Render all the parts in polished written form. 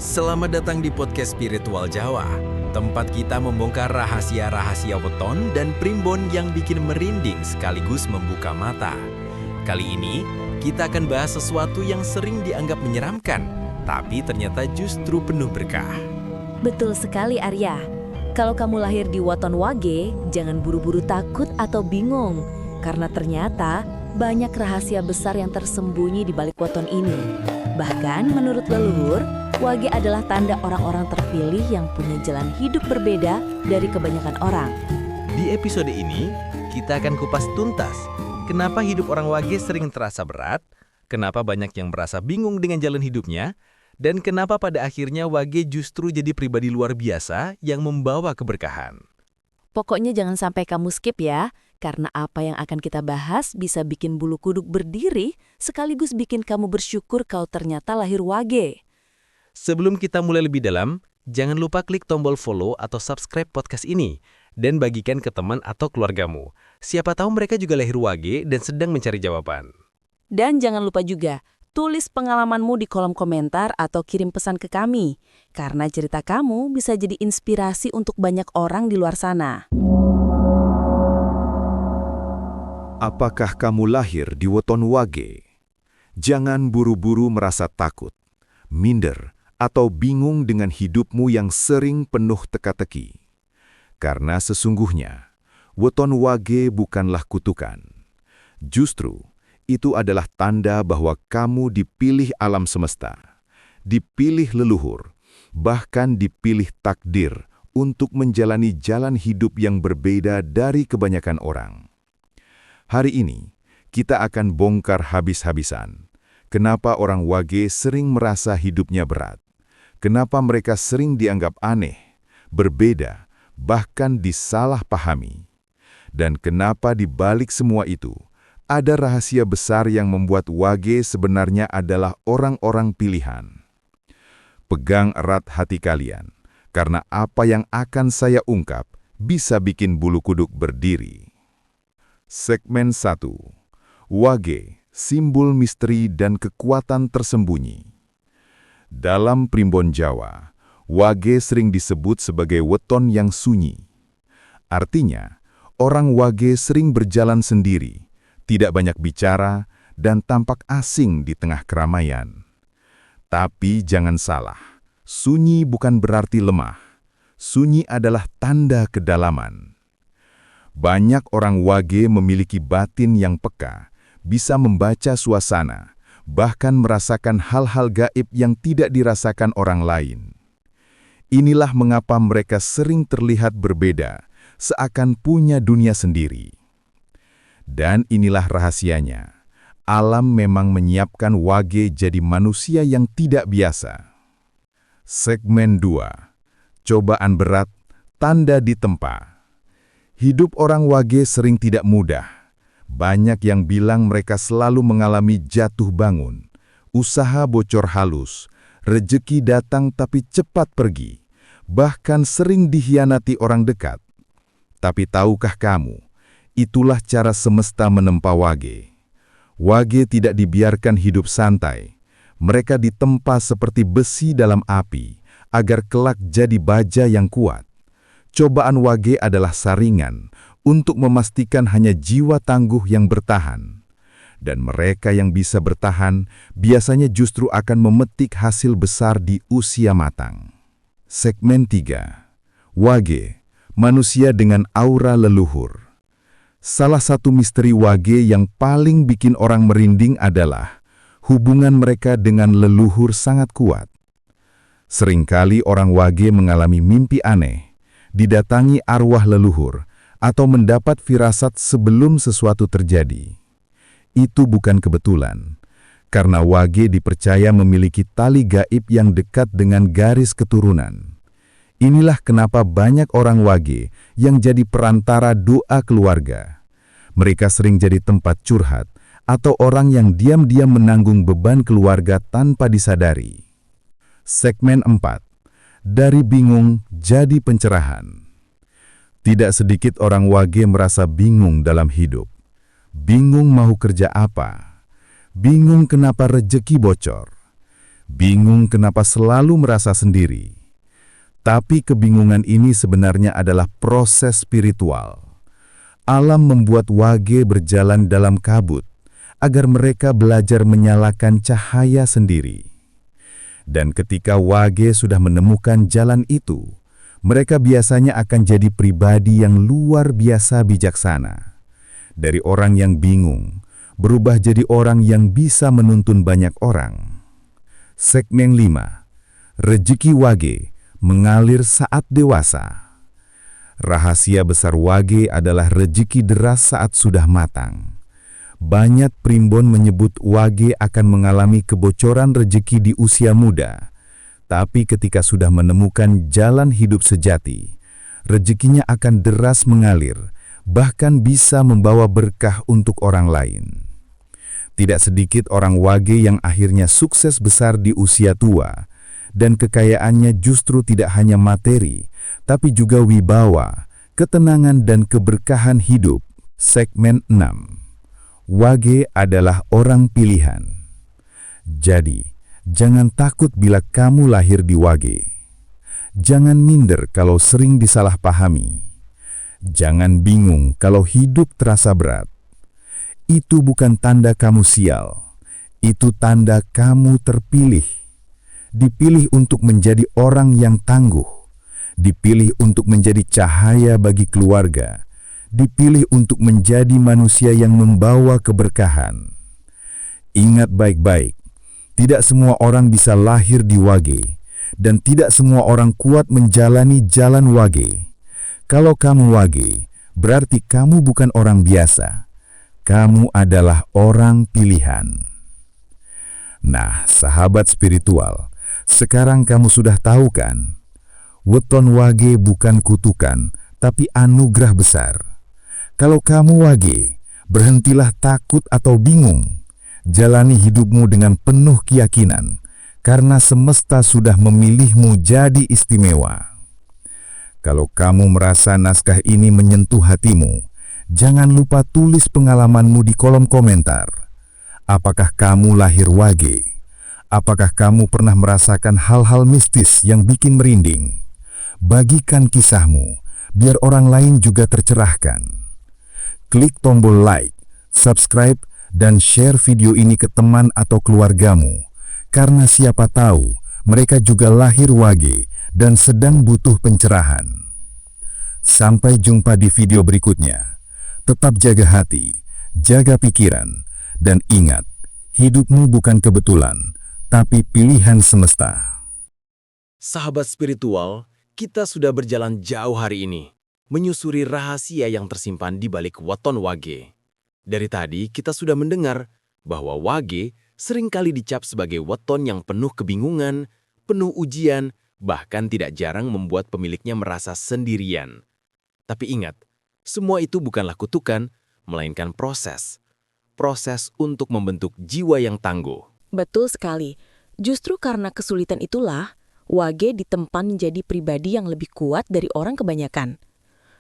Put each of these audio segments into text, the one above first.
Selamat datang di podcast Spiritual Jawa, tempat kita membongkar rahasia-rahasia weton dan primbon yang bikin merinding sekaligus membuka mata. Kali ini, kita akan bahas sesuatu yang sering dianggap menyeramkan, tapi ternyata justru penuh berkah. Betul sekali, Arya. Kalau kamu lahir di weton Wage, jangan buru-buru takut atau bingung, karena ternyata banyak rahasia besar yang tersembunyi di balik weton ini. Bahkan menurut leluhur, Wage adalah tanda orang-orang terpilih yang punya jalan hidup berbeda dari kebanyakan orang. Di episode ini, kita akan kupas tuntas kenapa hidup orang Wage sering terasa berat, kenapa banyak yang merasa bingung dengan jalan hidupnya, dan kenapa pada akhirnya Wage justru jadi pribadi luar biasa yang membawa keberkahan. Pokoknya jangan sampai kamu skip ya, karena apa yang akan kita bahas bisa bikin bulu kuduk berdiri, sekaligus bikin kamu bersyukur kau ternyata lahir Wage. Sebelum kita mulai lebih dalam, jangan lupa klik tombol follow atau subscribe podcast ini, dan bagikan ke teman atau keluargamu. Siapa tahu mereka juga lahir Wage dan sedang mencari jawaban. Dan jangan lupa juga, tulis pengalamanmu di kolom komentar atau kirim pesan ke kami, karena cerita kamu bisa jadi inspirasi untuk banyak orang di luar sana. Apakah kamu lahir di weton Wage? Jangan buru-buru merasa takut, minder, atau bingung dengan hidupmu yang sering penuh teka-teki. Karena sesungguhnya, weton Wage bukanlah kutukan. Justru, itu adalah tanda bahwa kamu dipilih alam semesta, dipilih leluhur, bahkan dipilih takdir untuk menjalani jalan hidup yang berbeda dari kebanyakan orang. Hari ini, kita akan bongkar habis-habisan kenapa orang Wage sering merasa hidupnya berat, kenapa mereka sering dianggap aneh, berbeda, bahkan disalahpahami, dan kenapa di balik semua itu, ada rahasia besar yang membuat Wage sebenarnya adalah orang-orang pilihan. Pegang erat hati kalian, karena apa yang akan saya ungkap bisa bikin bulu kuduk berdiri. Segmen 1. Wage, simbol misteri dan kekuatan tersembunyi. Dalam primbon Jawa, Wage sering disebut sebagai weton yang sunyi. Artinya, orang Wage sering berjalan sendiri, tidak banyak bicara, dan tampak asing di tengah keramaian. Tapi jangan salah, sunyi bukan berarti lemah. Sunyi adalah tanda kedalaman. Banyak orang Wage memiliki batin yang peka, bisa membaca suasana, bahkan merasakan hal-hal gaib yang tidak dirasakan orang lain. Inilah mengapa mereka sering terlihat berbeda, seakan punya dunia sendiri. Dan inilah rahasianya, alam memang menyiapkan Wage jadi manusia yang tidak biasa. Segmen 2. Cobaan berat, tanda ditempa. Hidup orang Wage sering tidak mudah. Banyak yang bilang mereka selalu mengalami jatuh bangun, usaha bocor halus, rejeki datang tapi cepat pergi, bahkan sering dikhianati orang dekat. Tapi tahukah kamu, itulah cara semesta menempa Wage. Wage tidak dibiarkan hidup santai. Mereka ditempa seperti besi dalam api, agar kelak jadi baja yang kuat. Cobaan Wage adalah saringan untuk memastikan hanya jiwa tangguh yang bertahan. Dan mereka yang bisa bertahan biasanya justru akan memetik hasil besar di usia matang. Segmen 3. Wage, manusia dengan aura leluhur. Salah satu misteri Wage yang paling bikin orang merinding adalah hubungan mereka dengan leluhur sangat kuat. Seringkali orang Wage mengalami mimpi aneh, didatangi arwah leluhur, atau mendapat firasat sebelum sesuatu terjadi. Itu bukan kebetulan, karena Wage dipercaya memiliki tali gaib yang dekat dengan garis keturunan. Inilah kenapa banyak orang Wage yang jadi perantara doa keluarga. Mereka sering jadi tempat curhat, atau orang yang diam-diam menanggung beban keluarga tanpa disadari. Segmen 4. Dari bingung jadi pencerahan. Tidak sedikit orang Wage merasa bingung dalam hidup. Bingung mau kerja apa. Bingung kenapa rejeki bocor. bingung kenapa selalu merasa sendiri. Tapi kebingungan ini sebenarnya adalah proses spiritual. Alam membuat wage berjalan dalam kabut, agar mereka belajar menyalakan cahaya sendiri. Dan ketika wage sudah menemukan jalan itu, mereka biasanya akan jadi pribadi yang luar biasa bijaksana. Dari orang yang bingung, berubah jadi orang yang bisa menuntun banyak orang. Segmen 5. Rezeki wage mengalir saat dewasa. Rahasia besar wage adalah rezeki deras saat sudah matang. Banyak primbon menyebut wage akan mengalami kebocoran rezeki di usia muda. Tapi ketika sudah menemukan jalan hidup sejati, rezekinya akan deras mengalir, bahkan bisa membawa berkah untuk orang lain. Tidak sedikit orang wage yang akhirnya sukses besar di usia tua, dan kekayaannya justru tidak hanya materi, tapi juga wibawa, ketenangan dan keberkahan hidup. Segmen 6. Wage adalah orang pilihan. Jadi, jangan takut bila kamu lahir di wage. Jangan minder kalau sering disalahpahami. Jangan bingung kalau hidup terasa berat. Itu bukan tanda kamu sial. Itu tanda kamu terpilih. Dipilih untuk menjadi orang yang tangguh, dipilih untuk menjadi cahaya bagi keluarga, dipilih untuk menjadi manusia yang membawa keberkahan. Ingat baik-baik, tidak semua orang bisa lahir di wage, dan tidak semua orang kuat menjalani jalan wage. Kalau kamu wage, berarti kamu bukan orang biasa. Kamu adalah orang pilihan. Nah, sahabat spiritual, sekarang kamu sudah tahu kan? Weton wage bukan kutukan, tapi anugerah besar. Kalau kamu wage, berhentilah takut atau bingung. Jalani hidupmu dengan penuh keyakinan, karena semesta sudah memilihmu jadi istimewa. Kalau kamu merasa naskah ini menyentuh hatimu, jangan lupa tulis pengalamanmu di kolom komentar. Apakah kamu lahir wage? Apakah kamu pernah merasakan hal-hal mistis yang bikin merinding? Bagikan kisahmu, biar orang lain juga tercerahkan. Klik tombol like, subscribe, dan share video ini ke teman atau keluargamu, karena siapa tahu mereka juga lahir wage dan sedang butuh pencerahan. Sampai jumpa di video berikutnya. Tetap jaga hati, jaga pikiran, dan ingat, hidupmu bukan kebetulan, tapi pilihan semesta. Sahabat spiritual, kita sudah berjalan jauh hari ini, menyusuri rahasia yang tersimpan di balik weton wage. Dari tadi kita sudah mendengar bahwa wage seringkali dicap sebagai weton yang penuh kebingungan, penuh ujian, bahkan tidak jarang membuat pemiliknya merasa sendirian. Tapi ingat, semua itu bukanlah kutukan, melainkan proses. Proses untuk membentuk jiwa yang tangguh. Betul sekali. Justru karena kesulitan itulah, wage ditempa menjadi pribadi yang lebih kuat dari orang kebanyakan.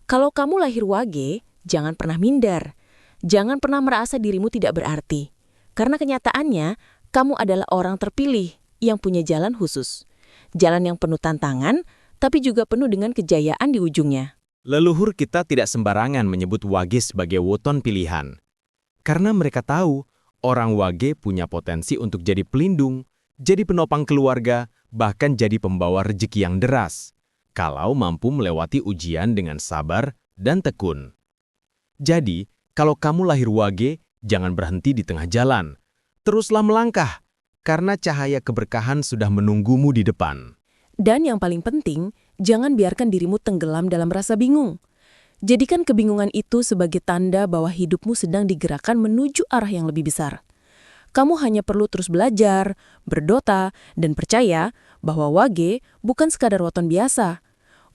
Kalau kamu lahir wage, jangan pernah minder. Jangan pernah merasa dirimu tidak berarti. Karena kenyataannya, kamu adalah orang terpilih yang punya jalan khusus. Jalan yang penuh tantangan, tapi juga penuh dengan kejayaan di ujungnya. Leluhur kita tidak sembarangan menyebut wage sebagai weton pilihan. Karena mereka tahu, orang wage punya potensi untuk jadi pelindung, jadi penopang keluarga, bahkan jadi pembawa rezeki yang deras, kalau mampu melewati ujian dengan sabar dan tekun. Jadi, kalau kamu lahir wage, jangan berhenti di tengah jalan. Teruslah melangkah, karena cahaya keberkahan sudah menunggumu di depan. Dan yang paling penting, jangan biarkan dirimu tenggelam dalam rasa bingung. Jadikan kebingungan itu sebagai tanda bahwa hidupmu sedang digerakkan menuju arah yang lebih besar. Kamu hanya perlu terus belajar, berdota, dan percaya bahwa wage bukan sekadar weton biasa.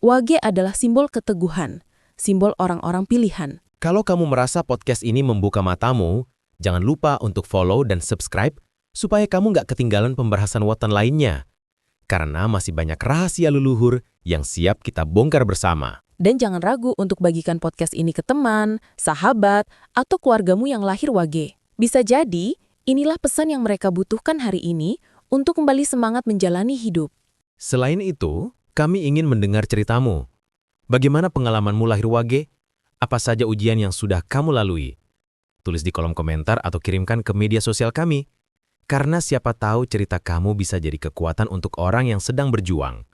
Wage adalah simbol keteguhan, simbol orang-orang pilihan. Kalau kamu merasa podcast ini membuka matamu, jangan lupa untuk follow dan subscribe supaya kamu nggak ketinggalan pembahasan weton lainnya. Karena masih banyak rahasia leluhur yang siap kita bongkar bersama. Dan jangan ragu untuk bagikan podcast ini ke teman, sahabat, atau keluargamu yang lahir wage. Bisa jadi, inilah pesan yang mereka butuhkan hari ini untuk kembali semangat menjalani hidup. Selain itu, kami ingin mendengar ceritamu. Bagaimana pengalamanmu lahir Wage? Apa saja ujian yang sudah kamu lalui? Tulis di kolom komentar atau kirimkan ke media sosial kami. Karena siapa tahu cerita kamu bisa jadi kekuatan untuk orang yang sedang berjuang.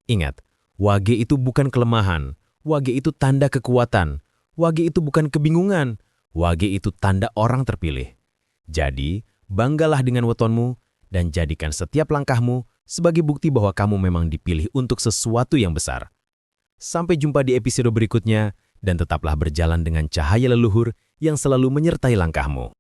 Ingat, Wage itu bukan kelemahan. Wage itu tanda kekuatan. Wage itu bukan kebingungan. Wage itu tanda orang terpilih. Jadi, banggalah dengan wetonmu dan jadikan setiap langkahmu sebagai bukti bahwa kamu memang dipilih untuk sesuatu yang besar. Sampai jumpa di episode berikutnya dan tetaplah berjalan dengan cahaya leluhur yang selalu menyertai langkahmu.